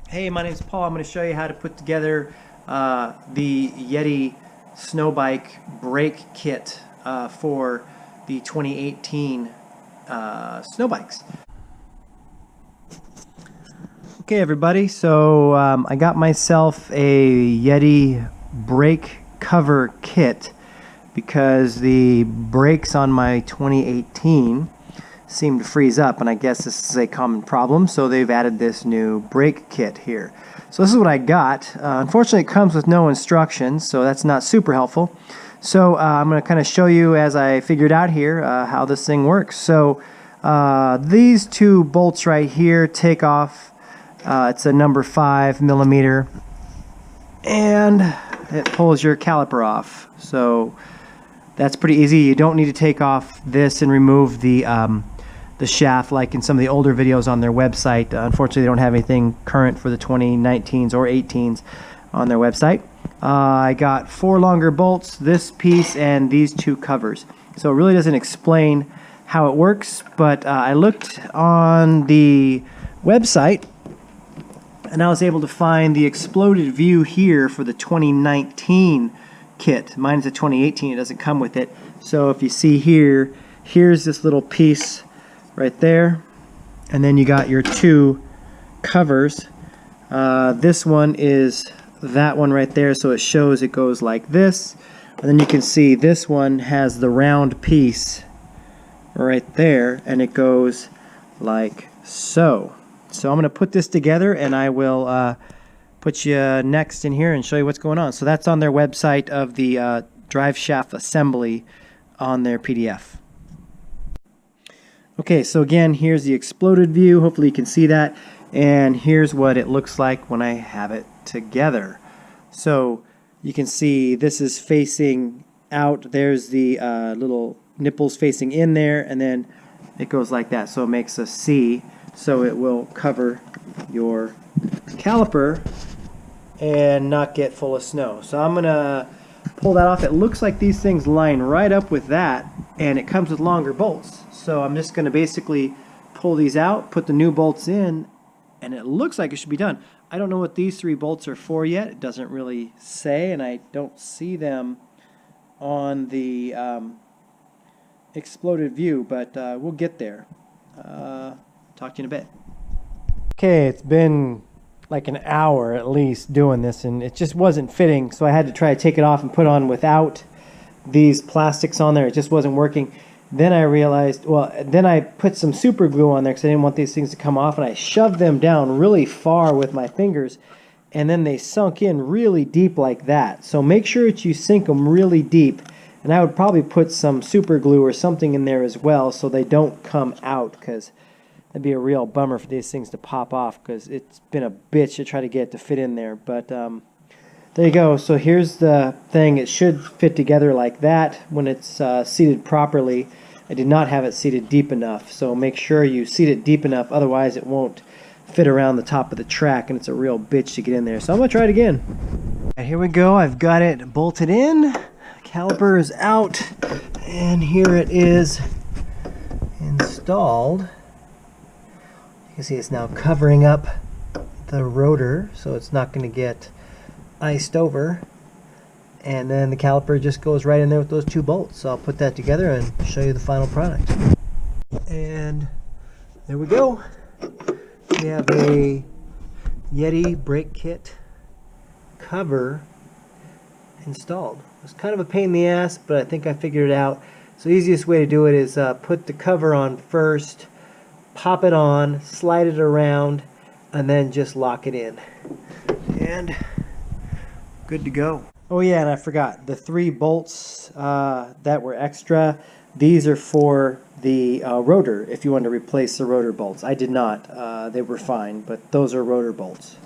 Hey, my name is Paul. I'm going to show you how to put together the Yeti Snowbike brake kit for the 2018 snowbikes. Okay, everybody, so I got myself a Yeti brake cover kit because the brakes on my 2018 seem to freeze up, and I guess this is a common problem, so they've added this new brake kit here. So this is what I got. Unfortunately, it comes with no instructions, so that's not super helpful. So I'm going to kind of show you as I figured out here how this thing works. So these two bolts right here take off. It's a number 5mm, and it pulls your caliper off. So that's pretty easy. You don't need to take off this and remove the shaft like in some of the older videos on their website. Unfortunately, they don't have anything current for the 2019s or 18s on their website. I got 4 longer bolts, this piece, and these 2 covers. So it really doesn't explain how it works, but I looked on the website and I was able to find the exploded view here for the 2019 kit. Mine's a 2018, it doesn't come with it. So if you see here, here's this little piece right there, and then you got your 2 covers. This one is that one right there, so it shows it goes like this, and then you can see this one has the round piece right there, and it goes like so. So I'm going to put this together, and I will put you next in here and show you what's going on. So that's on their website of the drive shaft assembly on their PDF. Okay, so again, here's the exploded view. Hopefully you can see that. And here's what it looks like when I have it together. So you can see this is facing out. There's the little nipples facing in there, and then it goes like that. So it makes a C, so it will cover your caliper and not get full of snow. So I'm going to pull that off. It looks like these things line right up with that, and it comes with longer bolts. So I'm just going to basically pull these out, put the new bolts in, and it looks like it should be done. I don't know what these 3 bolts are for yet. It doesn't really say, and I don't see them on the exploded view, but we'll get there. Talk to you in a bit. Okay, it's been like an hour at least doing this, and it just wasn't fitting, so I had to try to take it off and put on without these plastics on there. It just wasn't working. Then I realized, well, then I put some super glue on there because I didn't want these things to come off, and I shoved them down really far with my fingers, and then they sunk in really deep like that. So make sure that you sink them really deep, and I would probably put some super glue or something in there as well so they don't come out, because that'd be a real bummer for these things to pop off, because it's been a bitch to try to get it to fit in there. But there you go. So here's the thing. It should fit together like that when it's seated properly. I did not have it seated deep enough, so make sure you seat it deep enough, otherwise it won't fit around the top of the track, and it's a real bitch to get in there. So I'm going to try it again. And here we go. I've got it bolted in. Caliper is out, and here it is installed. You can see it's now covering up the rotor, so it's not going to get iced over, and then the caliper just goes right in there with those 2 bolts. So I'll put that together and show you the final product. And there we go. We have a Yeti brake kit cover installed. It's kind of a pain in the ass, but I think I figured it out. So the easiest way to do it is put the cover on first, pop it on, slide it around, and then just lock it in. And good to go. Oh yeah, and I forgot, the 3 bolts that were extra, these are for the rotor, if you want to replace the rotor bolts. I did not. They were fine, but those are rotor bolts.